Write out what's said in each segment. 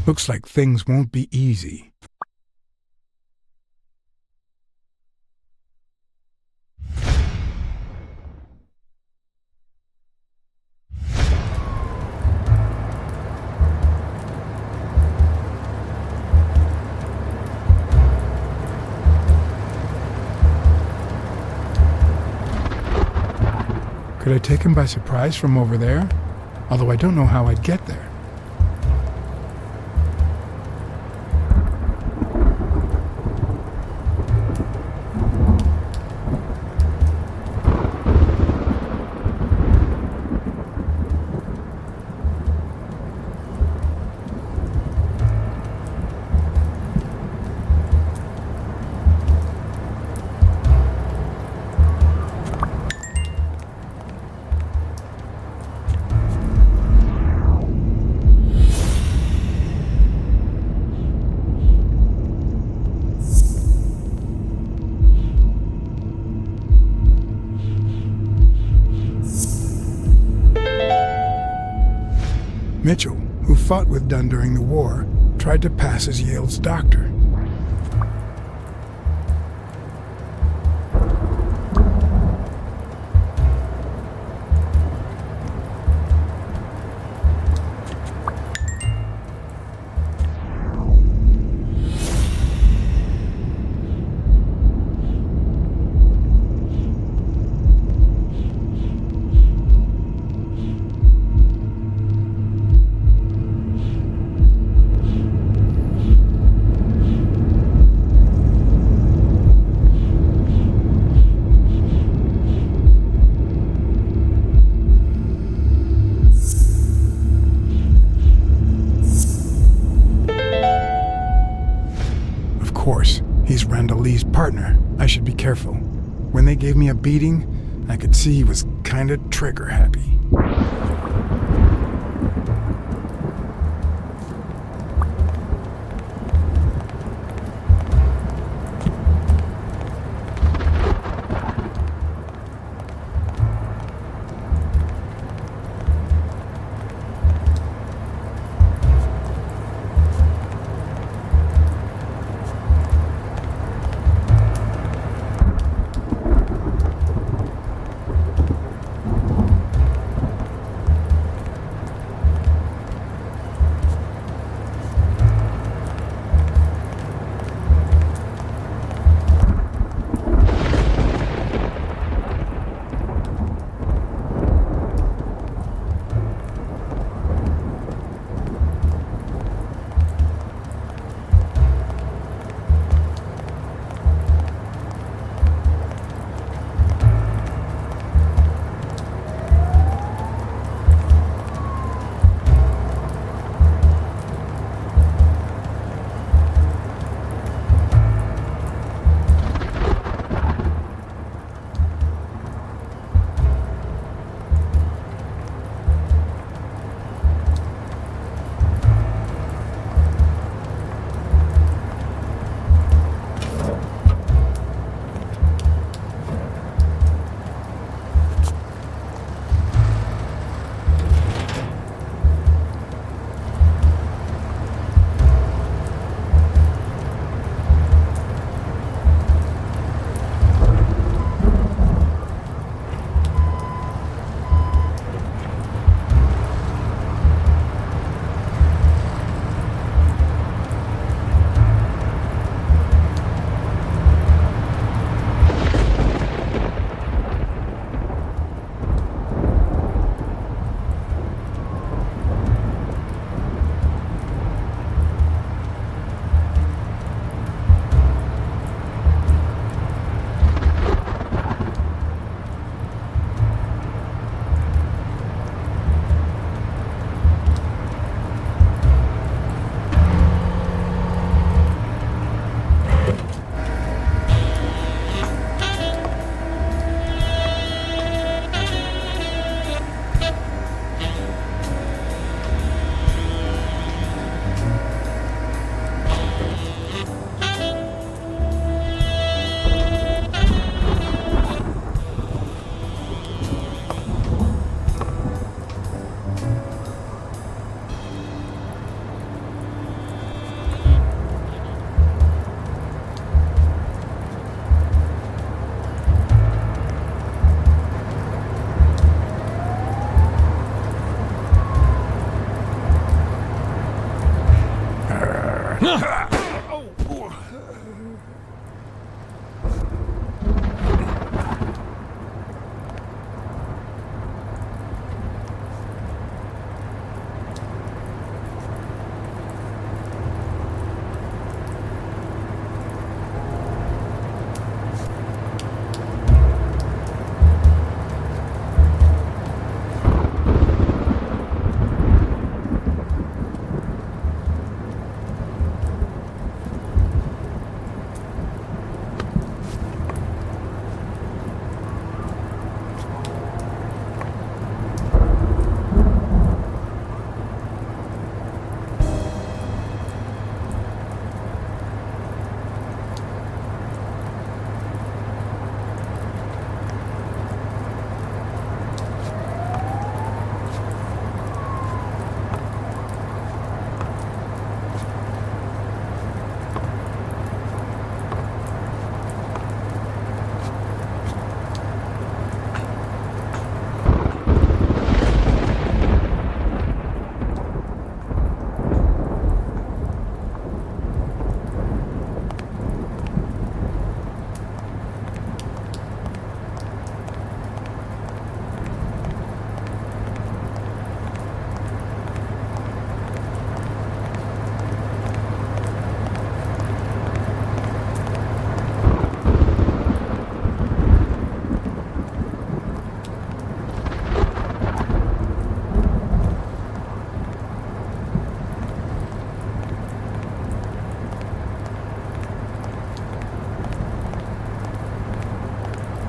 Looks like things won't be easy. Could I take him by surprise from over there? Although I don't know how I'd get there. Mitchell, who fought with Dunn during the war, tried to pass as Yale's doctor. Of course, he's Randall Lee's partner. I should be careful. When they gave me a beating, I could see he was kinda trigger happy.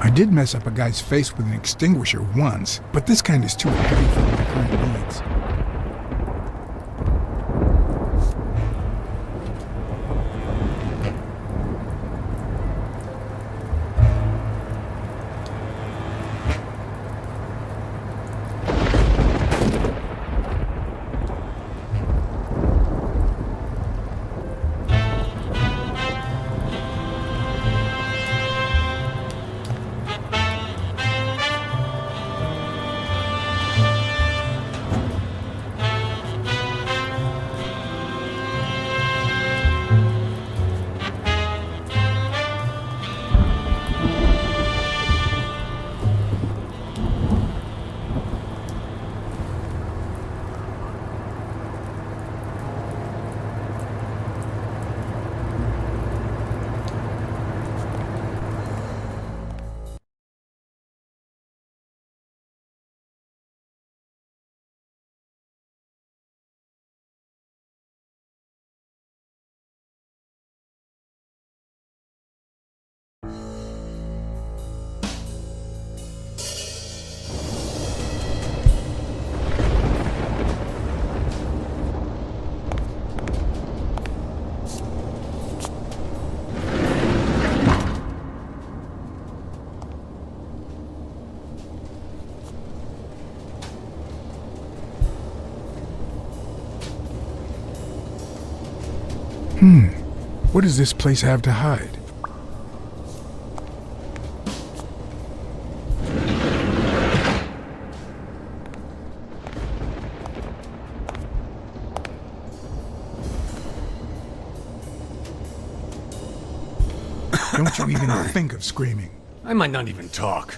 I did mess up a guy's face with an extinguisher once, but this kind is too heavy for my current needs. What does this place have to hide? Don't you even think of screaming. I might not even talk.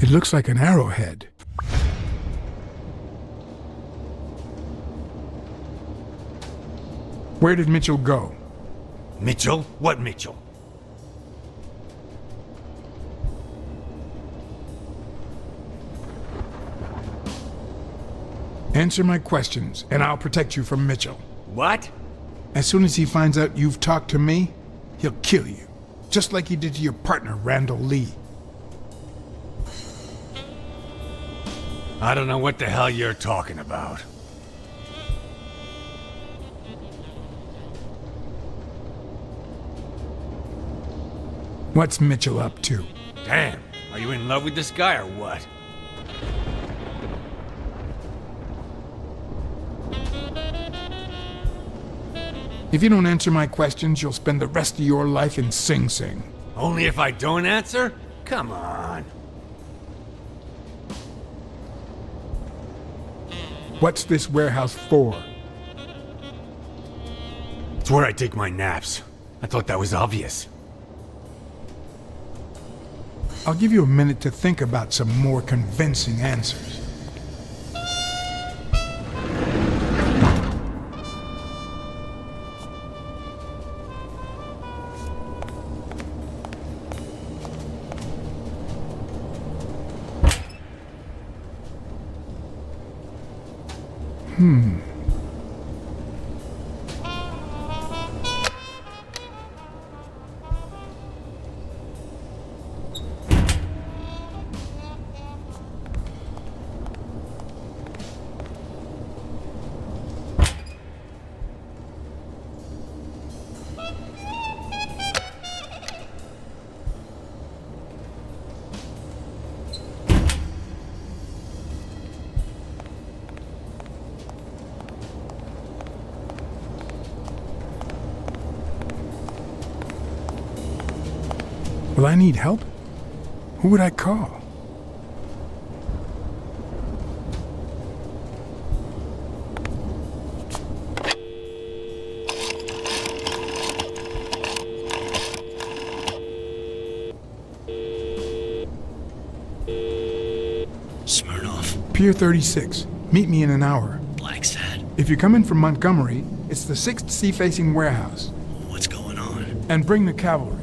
It looks like an arrowhead. Where did Mitchell go? Mitchell? What Mitchell? Answer my questions, and I'll protect you from Mitchell. What? As soon as he finds out you've talked to me, he'll kill you. Just like he did to your partner, Randall Lee. I don't know what the hell you're talking about. What's Mitchell up to? Damn, are you in love with this guy or what? If you don't answer my questions, you'll spend the rest of your life in Sing Sing. Only if I don't answer? Come on. What's this warehouse for? It's where I take my naps. I thought that was obvious. I'll give you a minute to think about some more convincing answers. Will I need help? Who would I call? Smirnoff. Pier 36. Meet me in an hour. Blacksad. If you're coming from Montgomery, it's the 6th sea-facing warehouse. What's going on? And bring the cavalry.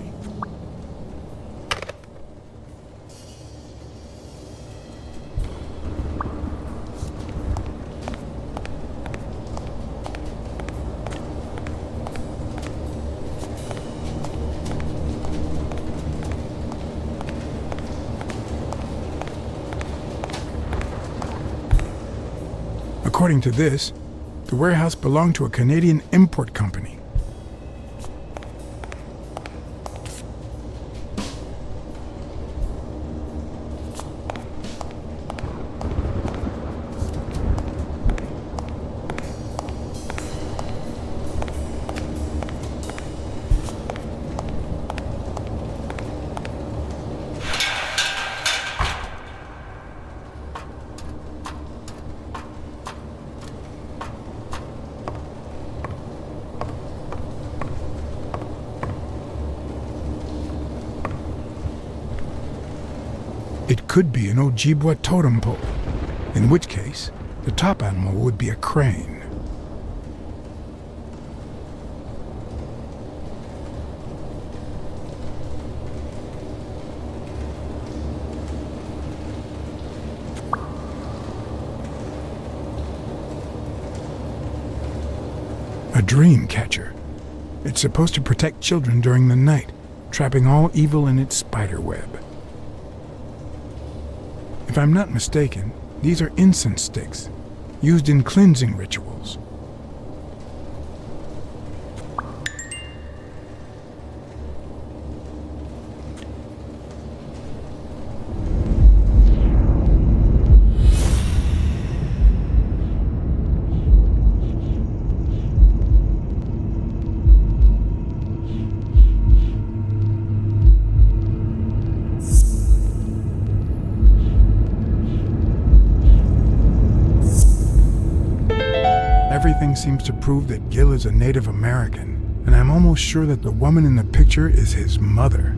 According to this, the warehouse belonged to a Canadian import company. It could be an Ojibwa totem pole, in which case, the top animal would be a crane. A dream catcher. It's supposed to protect children during the night, trapping all evil in its spider web. If I'm not mistaken, these are incense sticks, used in cleansing rituals. Everything seems to prove that Gil is a Native American, and I'm almost sure that the woman in the picture is his mother.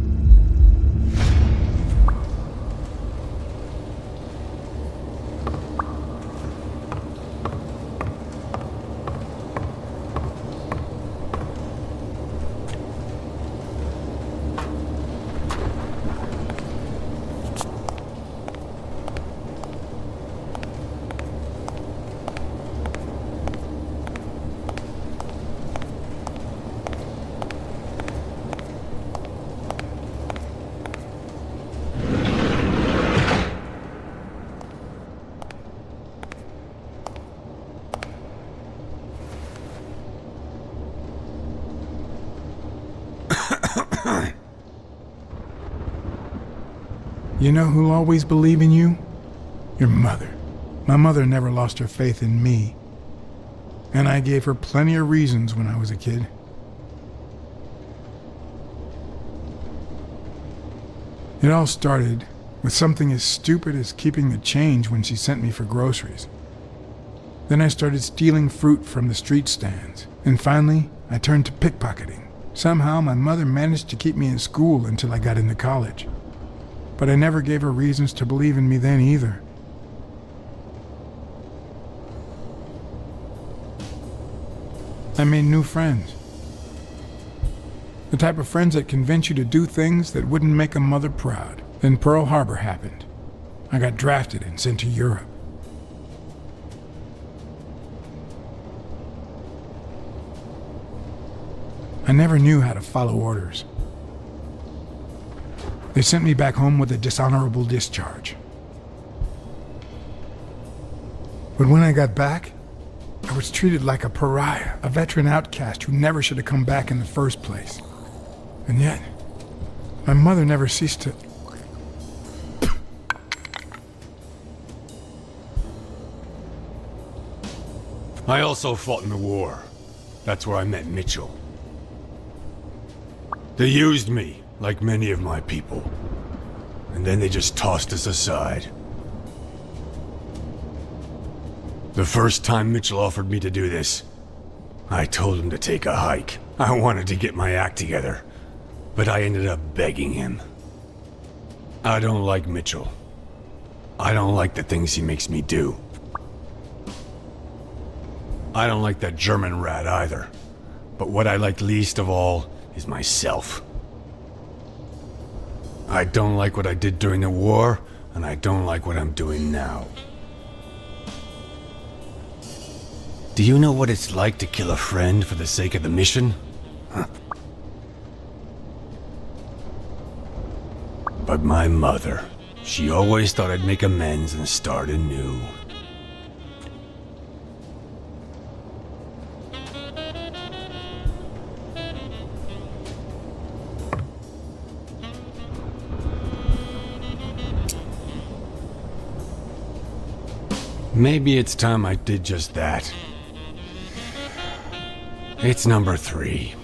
You know who'll always believe in you? Your mother. My mother never lost her faith in me. And I gave her plenty of reasons when I was a kid. It all started with something as stupid as keeping the change when she sent me for groceries. Then I started stealing fruit from the street stands, and finally I turned to pickpocketing. Somehow my mother managed to keep me in school until I got into college. But I never gave her reasons to believe in me then either. I made new friends. The type of friends that convince you to do things that wouldn't make a mother proud. Then Pearl Harbor happened. I got drafted and sent to Europe. I never knew how to follow orders. They sent me back home with a dishonorable discharge. But when I got back, I was treated like a pariah, a veteran outcast who never should have come back in the first place. And yet, my mother never ceased to... I also fought in the war. That's where I met Mitchell. They used me, like many of my people. And then they just tossed us aside. The first time Mitchell offered me to do this, I told him to take a hike. I wanted to get my act together, but I ended up begging him. I don't like Mitchell. I don't like the things he makes me do. I don't like that German rat either. But what I like least of all is myself. I don't like what I did during the war, and I don't like what I'm doing now. Do you know what it's like to kill a friend for the sake of the mission? Huh. But my mother, she always thought I'd make amends and start anew. Maybe it's time I did just that. It's number 3.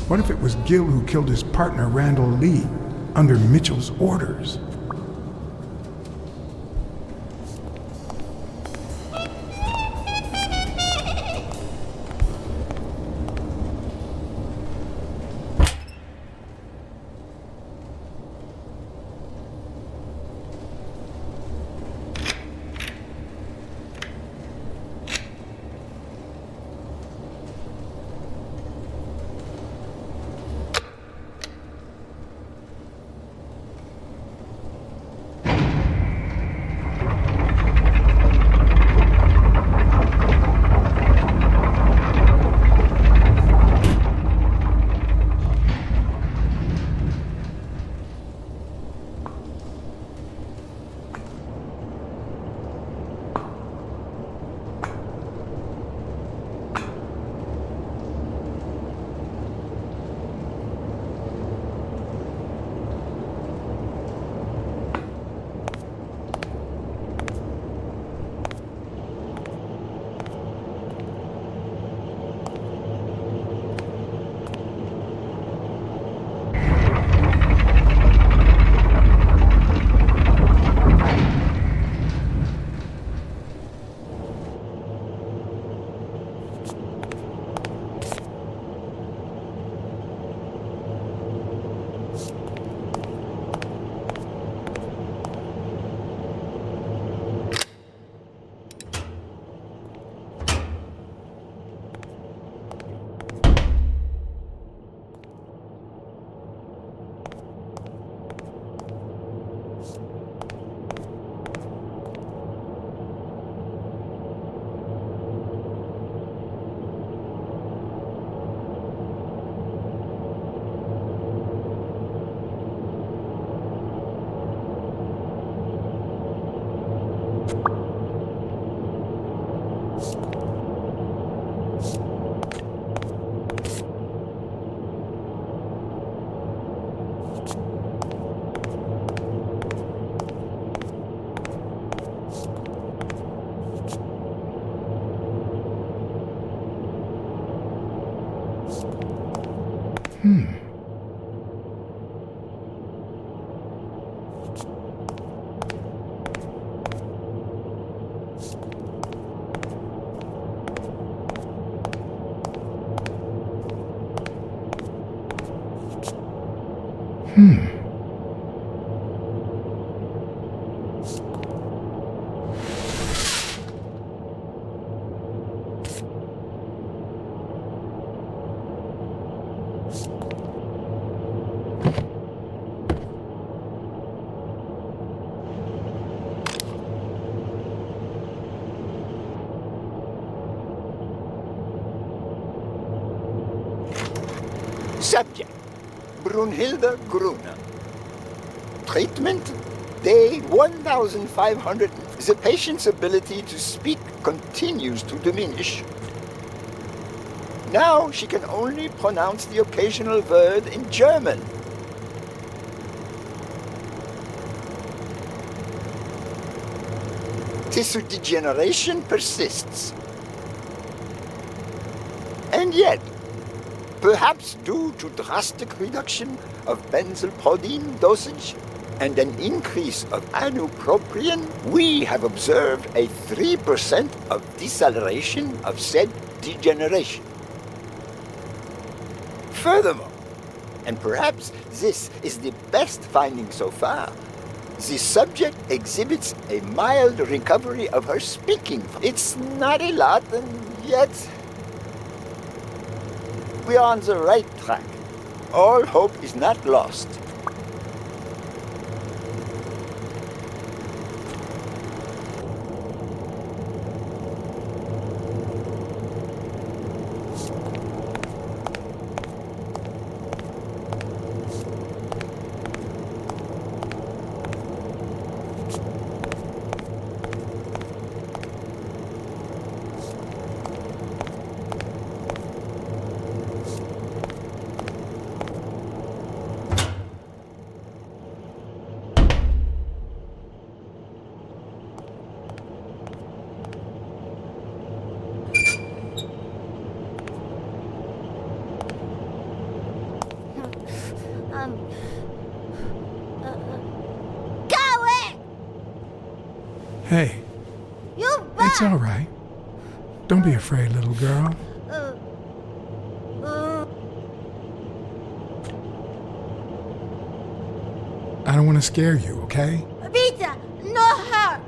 What if it was Gil who killed his partner, Randall Lee, under Mitchell's orders? Subject, Brunhilde Gruner. Treatment, day 1500. The patient's ability to speak continues to diminish. Now she can only pronounce the occasional word in German. Tissue degeneration persists. And yet, perhaps due to drastic reduction of benzylprodine dosage and an increase of anupropion, we have observed a 3% of deceleration of said degeneration. Furthermore, and perhaps this is the best finding so far, the subject exhibits a mild recovery of her speaking. It's not a lot, and yet we are on the right track. All hope is not lost. Hey, it's all right. Don't be afraid, little girl. I don't want to scare you, okay? Peter, no hurt.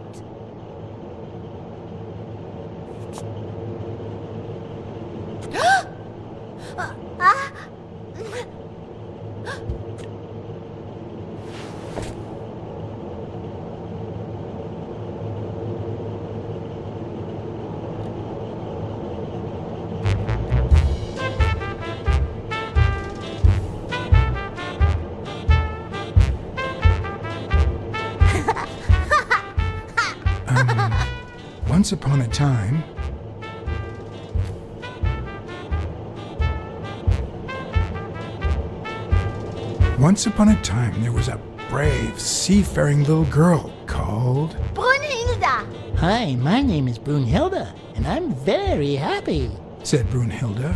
Once upon a time, there was a brave, seafaring little girl called Brunhilde. Hi, my name is Brunhilde, and I'm very happy. said Brunhilde.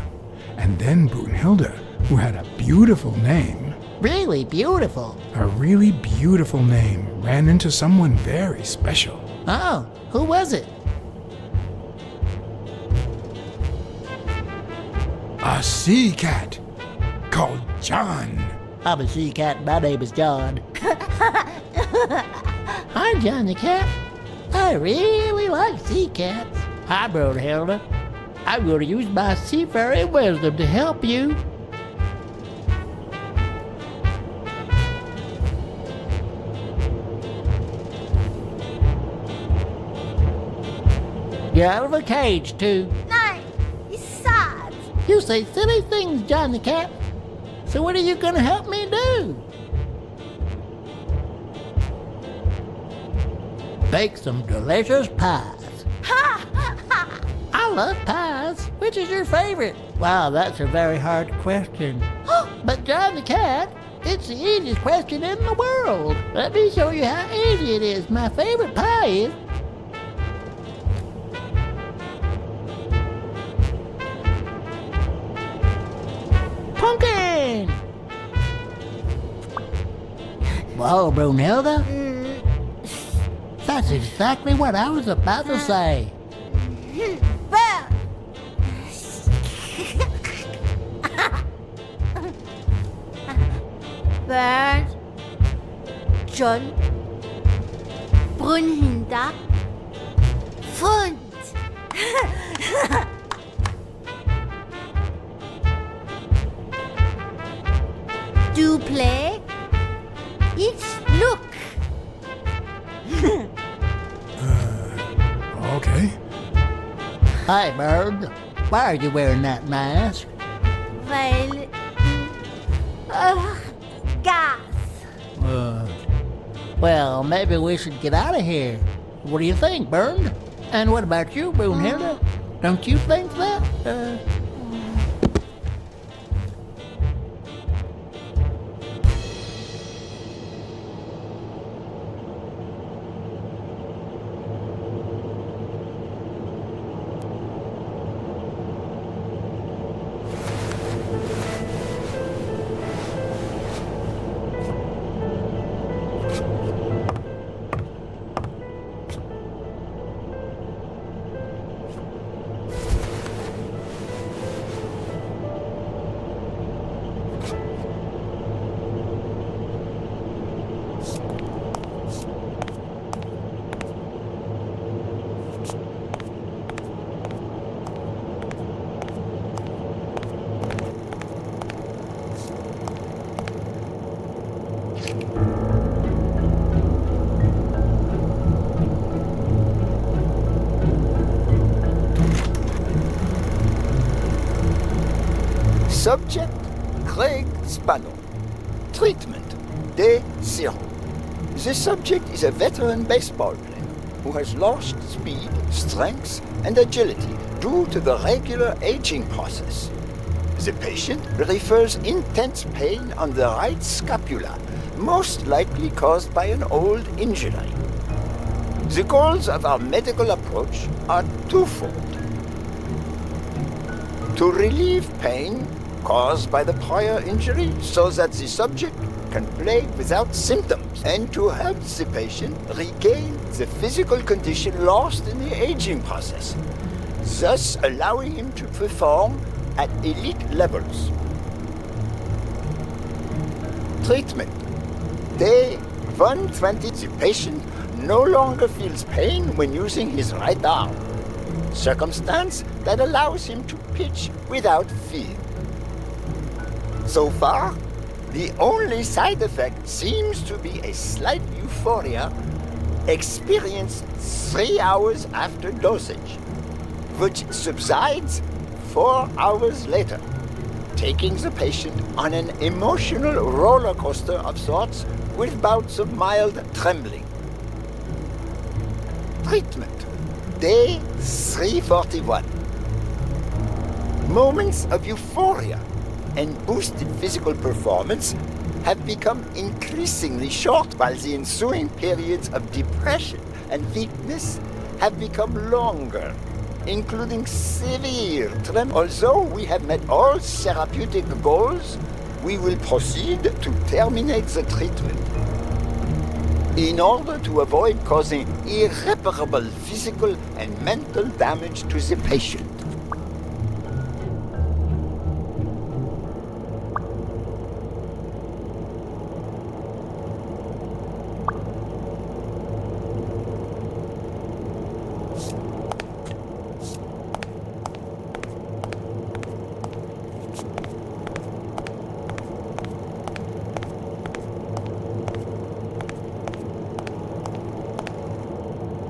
And then Brunhilde, who had a beautiful name, Really beautiful. a really beautiful name, ran into someone very special. Oh, who was it? A sea cat called John. I'm a sea cat. My name is John. I'm John the cat. I really like sea cats. Hi, Brunhilde. I'm going to use my seafaring wisdom to help you. You're out of a cage, too. Nein, he's sad. You say silly things, John the cat. So what are you going to help me do? Bake some delicious pies. I love pies. Which is your favorite? Wow, that's a very hard question. But John the cat, it's the easiest question in the world. Let me show you how easy it is. My favorite pie is... Whoa, Brunhilde? That's exactly what I was about to say. Burn! Burn. John. Brunhilde. Fund. Do play? It's look. Okay. Hey, Bird. Why are you wearing that mask? Well, gas. Well, maybe we should get out of here. What do you think, Bird? And what about you, Brunhilde? Don't you think that? Subject, Craig Spano. Treatment, Day 0. The subject is a veteran baseball player who has lost speed, strength, and agility due to the regular aging process. The patient refers intense pain on the right scapula, most likely caused by an old injury. The goals of our medical approach are twofold. To relieve pain caused by the prior injury so that the subject can play without symptoms, and to help the patient regain the physical condition lost in the aging process, thus allowing him to perform at elite levels. Treatment. Day 120. The patient no longer feels pain when using his right arm, circumstance that allows him to pitch without fear. So far, the only side effect seems to be a slight euphoria experienced 3 hours after dosage, which subsides 4 hours later, taking the patient on an emotional roller coaster of sorts with bouts of mild trembling. Treatment. Day 341. Moments of euphoria and boosted physical performance have become increasingly short, while the ensuing periods of depression and weakness have become longer, including severe tremor. Although we have met all therapeutic goals, we will proceed to terminate the treatment in order to avoid causing irreparable physical and mental damage to the patient.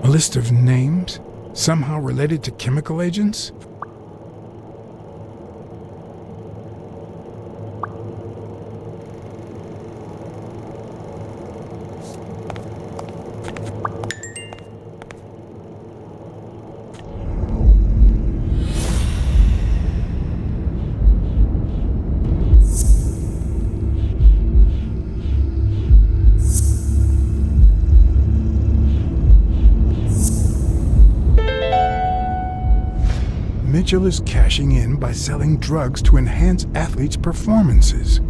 A list of names, somehow related to chemical agents? Mitchell is cashing in by selling drugs to enhance athletes' performances.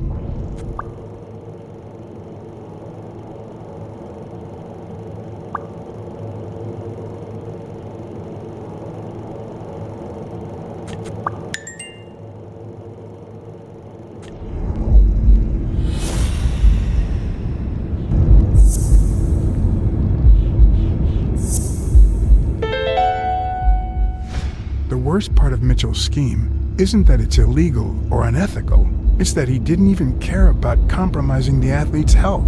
worst part of Mitchell's scheme isn't that it's illegal or unethical, it's that he didn't even care about compromising the athlete's health.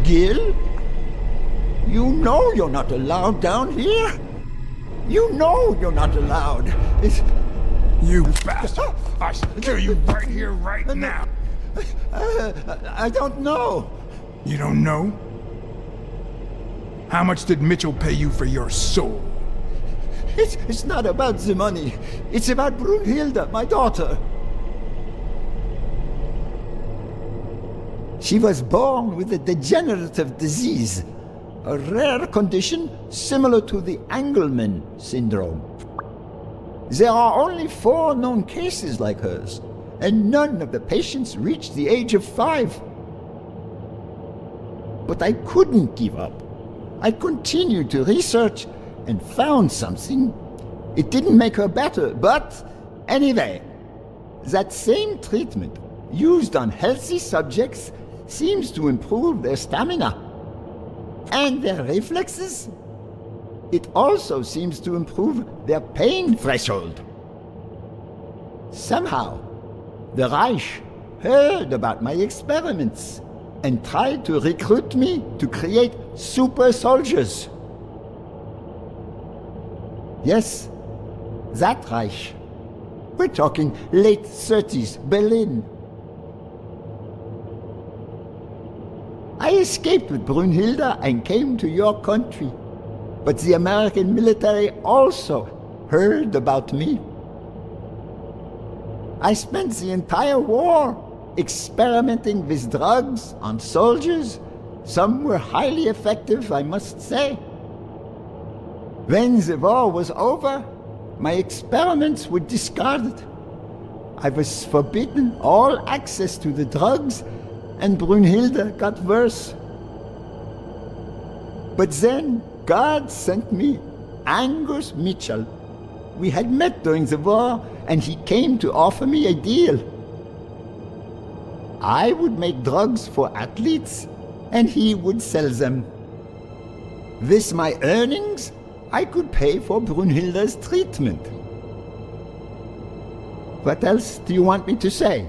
Gil? You know you're not allowed down here. You know you're not allowed. You bastard! I kill you right here, right now! I don't know. You don't know? How much did Mitchell pay you for your soul? It's not about the money. It's about Brunhilde, my daughter. She was born with a degenerative disease, a rare condition similar to the Angelman syndrome. There are only 4 known cases like hers, and none of the patients reached the age of 5. But I couldn't give up. I continued to research and found something. It didn't make her better, but anyway, that same treatment used on healthy subjects seems to improve their stamina and their reflexes. It also seems to improve their pain threshold. Somehow, the Reich heard about my experiments and tried to recruit me to create super soldiers. Yes, that Reich. We're talking late 30s, Berlin. I escaped with Brunhilde and came to your country. But the American military also heard about me. I spent the entire war experimenting with drugs on soldiers. Some were highly effective, I must say. When the war was over, my experiments were discarded. I was forbidden all access to the drugs, and Brunhilde got worse. But then God sent me Angus Mitchell. We had met during the war, and he came to offer me a deal. I would make drugs for athletes, and he would sell them. With my earnings, I could pay for Brunhilde's treatment. What else do you want me to say?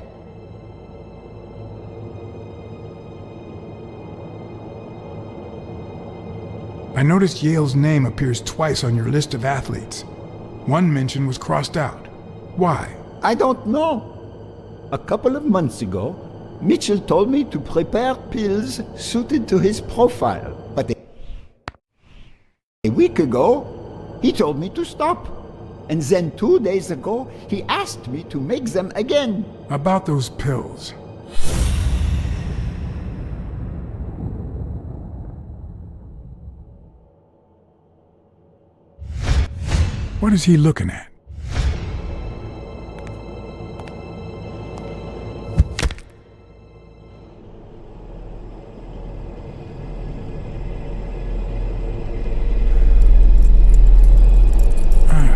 I noticed Yale's name appears twice on your list of athletes. One mention was crossed out. Why? I don't know. A couple of months ago, Mitchell told me to prepare pills suited to his profile. But a week ago, he told me to stop. And then 2 days ago, he asked me to make them again. About those pills. What is he looking at?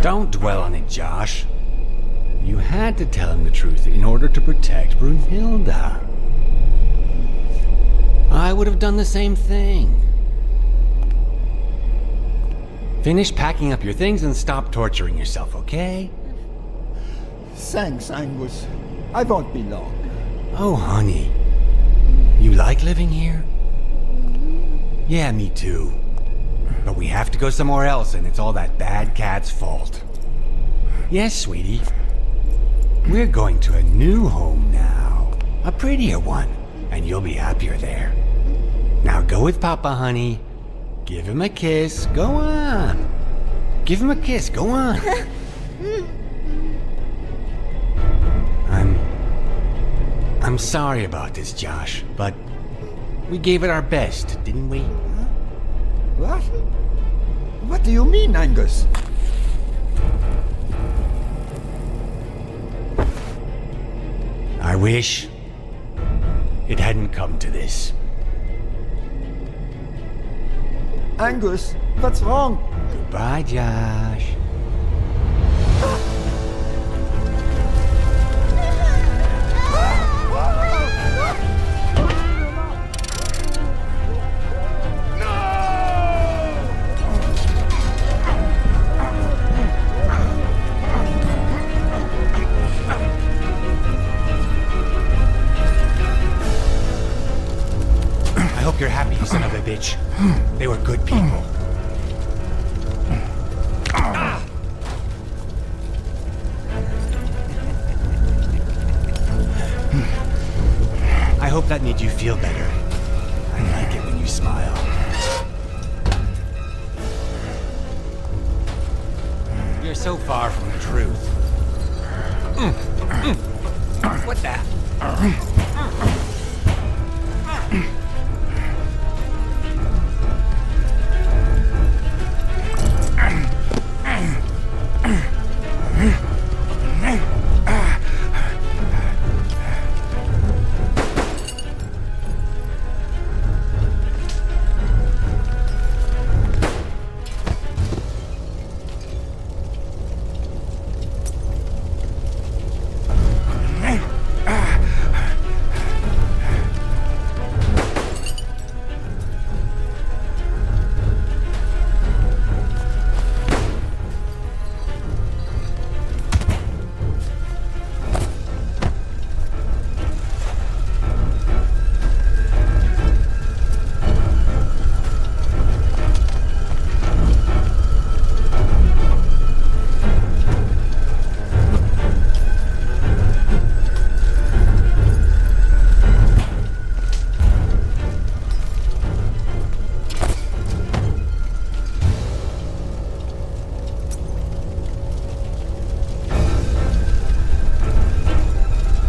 Don't dwell on it, Josh. You had to tell him the truth in order to protect Brunhilde. I would have done the same thing. Finish packing up your things and stop torturing yourself, okay? Thanks, Angus. I won't be long. Oh, honey. You like living here? Yeah, me too. But we have to go somewhere else, and it's all that bad cat's fault. Yes, sweetie. We're going to a new home now. A prettier one, and you'll be happier there. Now go with Papa, honey. Give him a kiss. Go on. Give him a kiss. Go on. I'm sorry about this, Josh, but we gave it our best, didn't we? What? What do you mean, Angus? I wish it hadn't come to this. Angus, what's wrong? Goodbye, Josh. I hope you're happy, you son of a bitch. They were good people. I hope that made you feel better. I like it when you smile. You're so far from the truth. What the?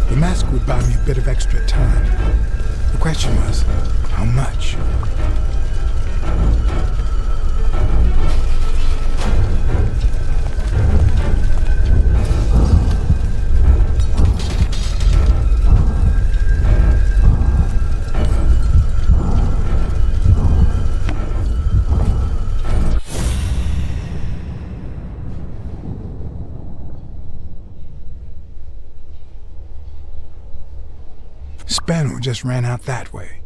The mask would buy me a bit of extra time. The question was, how much? Spano just ran out that way.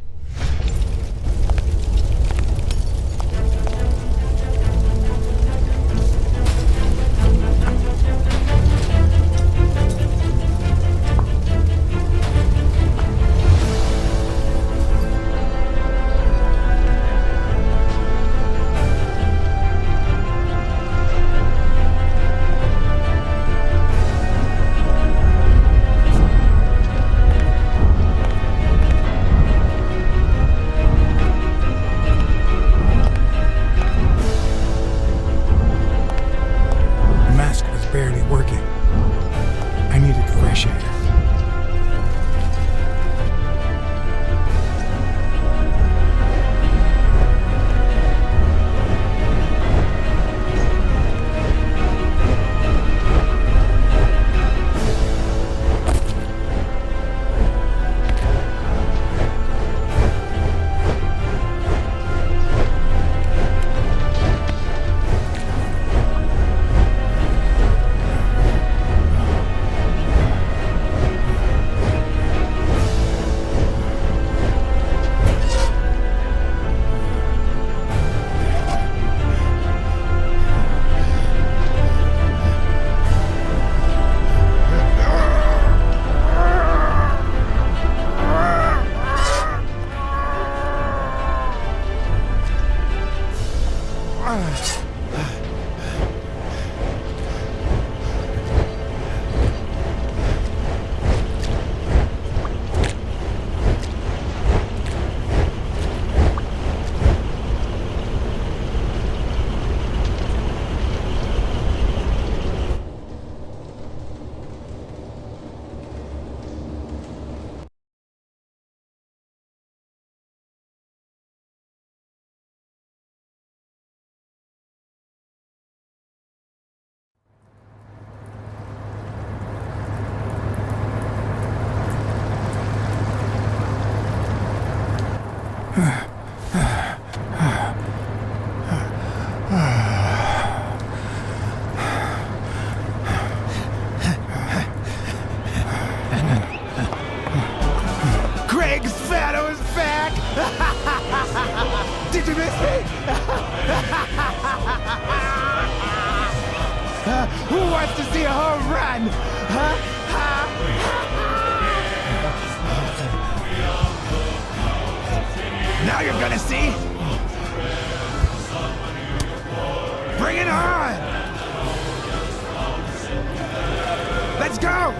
Craig's Fado is back! Did you miss me? Who wants to see a home run? Now you're gonna see. Bring it on! Let's go!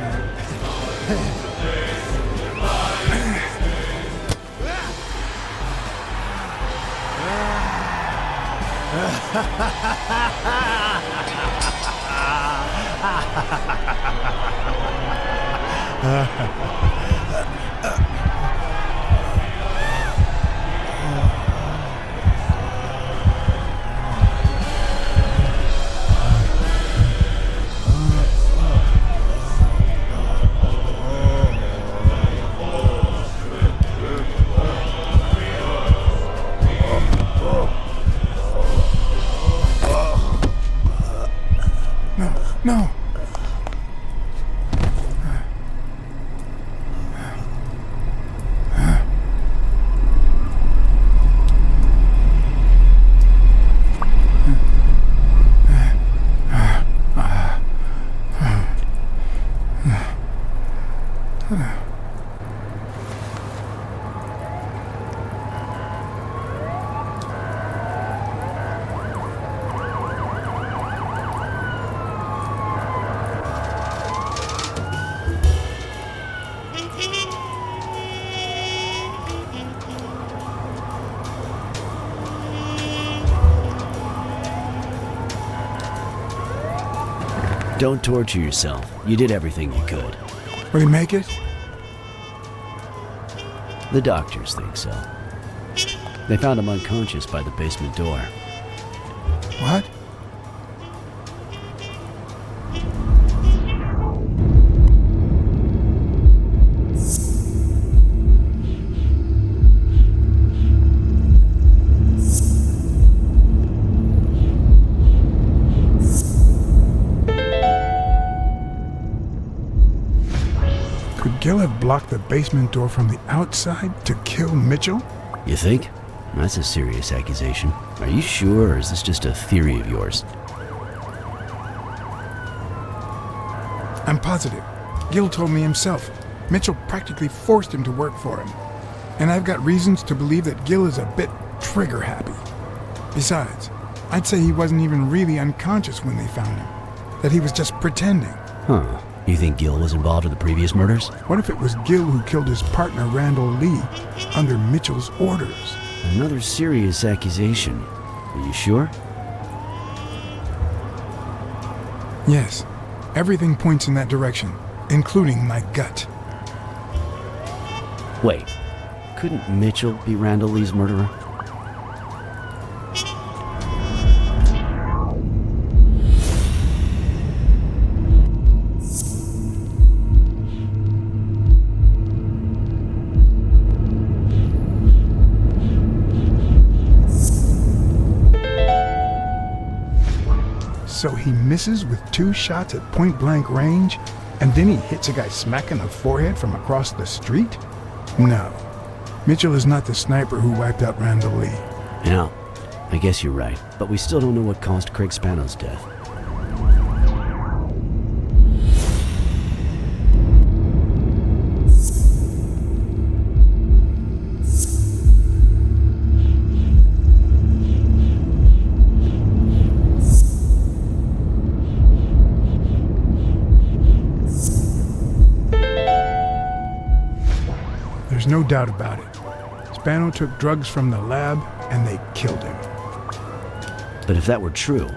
No. Don't torture yourself. You did everything you could. Will he make it? The doctors think so. They found him unconscious by the basement door. What? Could Gil have blocked the basement door from the outside to kill Mitchell? You think? That's a serious accusation. Are you sure, or is this just a theory of yours? I'm positive. Gil told me himself. Mitchell practically forced him to work for him. And I've got reasons to believe that Gil is a bit trigger happy. Besides, I'd say he wasn't even really unconscious when they found him. That he was just pretending. Huh. You think Gil was involved in the previous murders? What if it was Gil who killed his partner Randall Lee under Mitchell's orders? Another serious accusation. Are you sure? Yes. Everything points in that direction, including my gut. Wait. Couldn't Mitchell be Randall Lee's murderer? So he misses with 2 shots at point-blank range, and then he hits a guy smack in the forehead from across the street? No. Mitchell is not the sniper who wiped out Randall Lee. Yeah, I guess you're right. But we still don't know what caused Craig Spano's death. There's no doubt about it. Spano took drugs from the lab, and they killed him. But if that were true,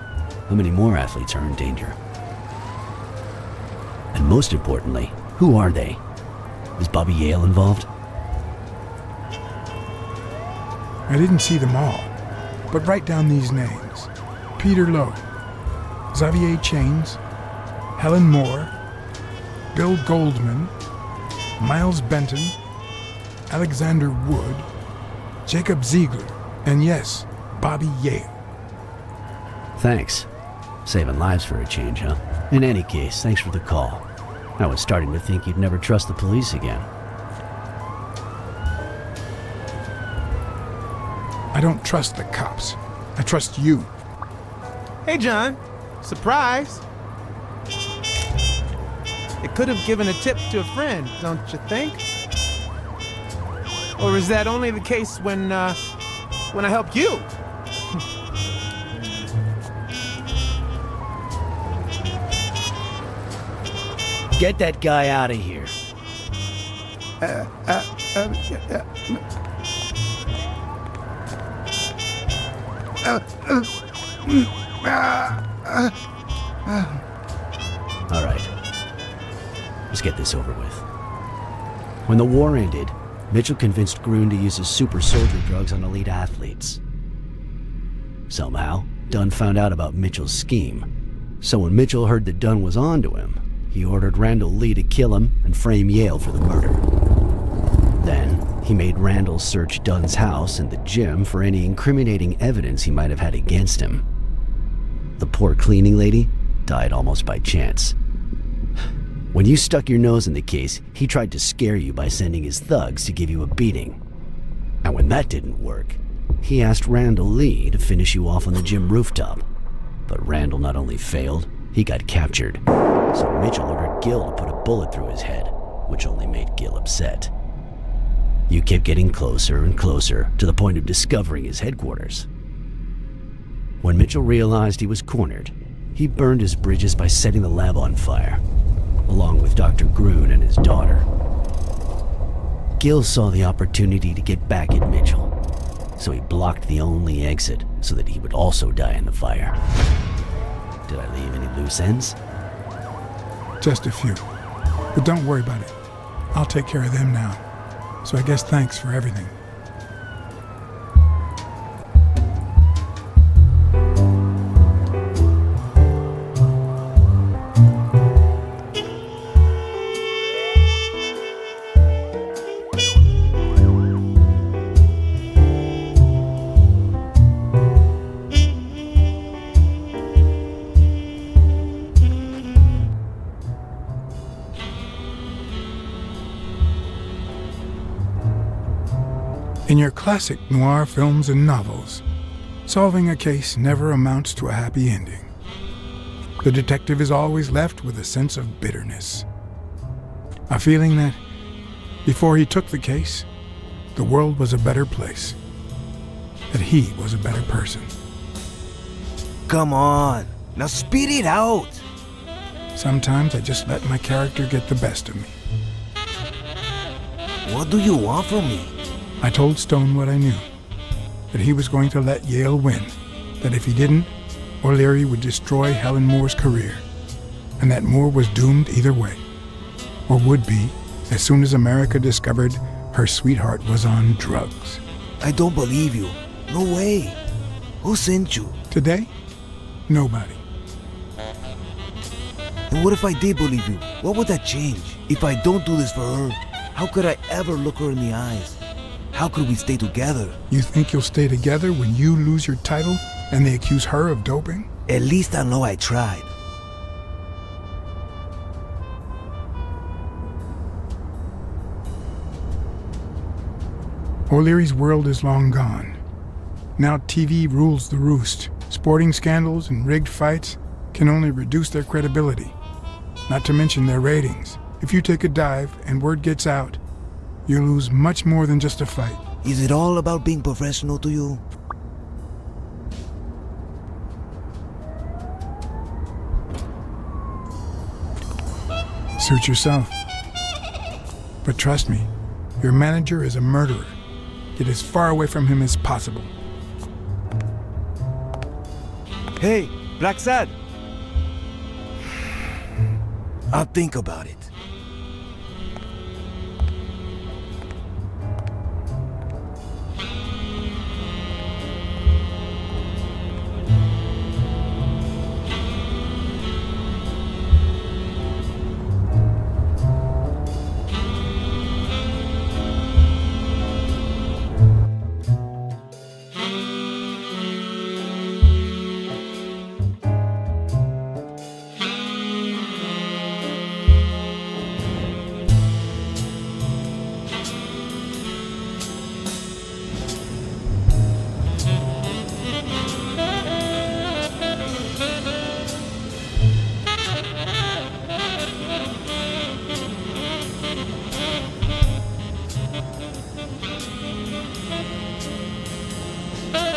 how many more athletes are in danger? And most importantly, who are they? Is Bobby Yale involved? I didn't see them all, but write down these names. Peter Lowe, Xavier Chains, Helen Moore, Bill Goldman, Miles Benton, Alexander Wood, Jacob Ziegler, and yes, Bobby Yale. Thanks. Saving lives for a change, huh? In any case, thanks for the call. I was starting to think you'd never trust the police again. I don't trust the cops. I trust you. Hey, John. Surprise. You could have given a tip to a friend, don't you think? Or is that only the case when I help you? Get that guy out of here. All right. Let's get this over with. When the war ended, Mitchell convinced Grun to use his super soldier drugs on elite athletes. Somehow, Dunn found out about Mitchell's scheme. So when Mitchell heard that Dunn was onto him, he ordered Randall Lee to kill him and frame Yale for the murder. Then, he made Randall search Dunn's house and the gym for any incriminating evidence he might have had against him. The poor cleaning lady died almost by chance. When you stuck your nose in the case, he tried to scare you by sending his thugs to give you a beating. And when that didn't work, he asked Randall Lee to finish you off on the gym rooftop. But Randall not only failed, he got captured. So Mitchell ordered Gil to put a bullet through his head, which only made Gil upset. You kept getting closer and closer to the point of discovering his headquarters. When Mitchell realized he was cornered, he burned his bridges by setting the lab on fire, along with Dr. Grun and his daughter. Gil saw the opportunity to get back at Mitchell, so he blocked the only exit so that he would also die in the fire. Did I leave any loose ends? Just a few. But don't worry about it. I'll take care of them now. So I guess thanks for everything. In your classic noir films and novels, solving a case never amounts to a happy ending. The detective is always left with a sense of bitterness. A feeling that, before he took the case, the world was a better place. That he was a better person. Come on, now spit it out! Sometimes I just let my character get the best of me. What do you want from me? I told Stone what I knew, that he was going to let Yale win, that if he didn't, O'Leary would destroy Helen Moore's career, and that Moore was doomed either way, or would be as soon as America discovered her sweetheart was on drugs. I don't believe you. No way. Who sent you? Today, nobody. And what if I did believe you? What would that change? If I don't do this for her, how could I ever look her in the eyes? How could we stay together? You think you'll stay together when you lose your title and they accuse her of doping? At least I know I tried. O'Leary's world is long gone. Now TV rules the roost. Sporting scandals and rigged fights can only reduce their credibility, not to mention their ratings. If you take a dive and word gets out, you lose much more than just a fight. Is it all about being professional to you? Suit yourself. But trust me, your manager is a murderer. Get as far away from him as possible. Hey, Blacksad! I'll think about it.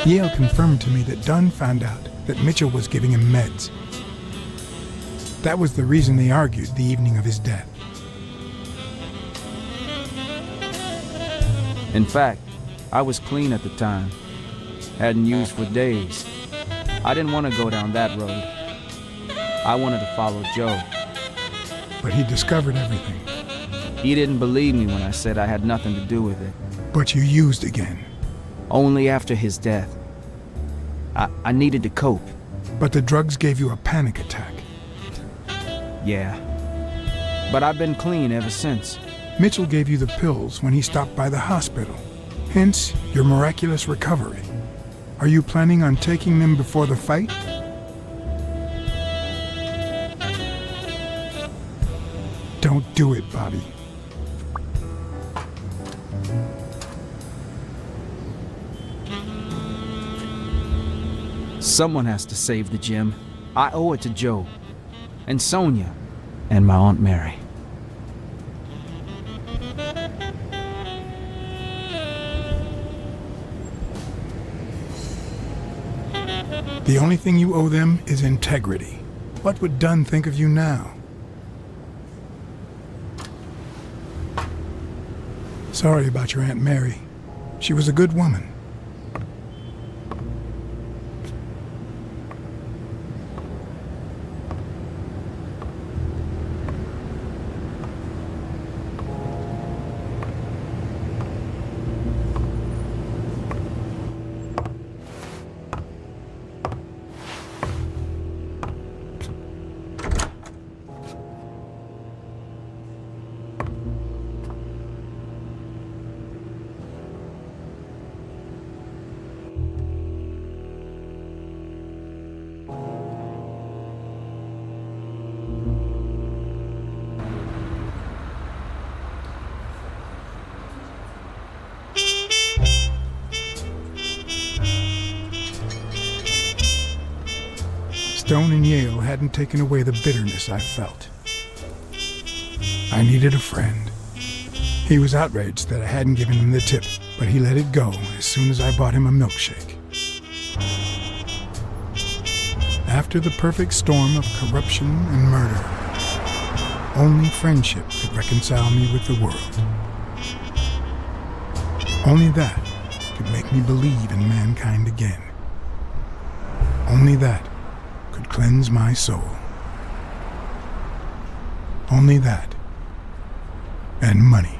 Yale confirmed to me that Dunn found out that Mitchell was giving him meds. That was the reason they argued the evening of his death. In fact, I was clean at the time. Hadn't used for days. I didn't want to go down that road. I wanted to follow Joe. But he discovered everything. He didn't believe me when I said I had nothing to do with it. But you used again. Only after his death. I needed to cope. But the drugs gave you a panic attack. Yeah. But I've been clean ever since. Mitchell gave you the pills when he stopped by the hospital. Hence, your miraculous recovery. Are you planning on taking them before the fight? Don't do it, Bobby. Someone has to save the gym. I owe it to Joe, and Sonia, and my Aunt Mary. The only thing you owe them is integrity. What would Dunn think of you now? Sorry about your Aunt Mary. She was a good woman. Stone and Yale hadn't taken away the bitterness I felt. I needed a friend. He was outraged that I hadn't given him the tip, but he let it go as soon as I bought him a milkshake. After the perfect storm of corruption and murder, only friendship could reconcile me with the world. Only that could make me believe in mankind again. Only that could cleanse my soul. Only that, and money.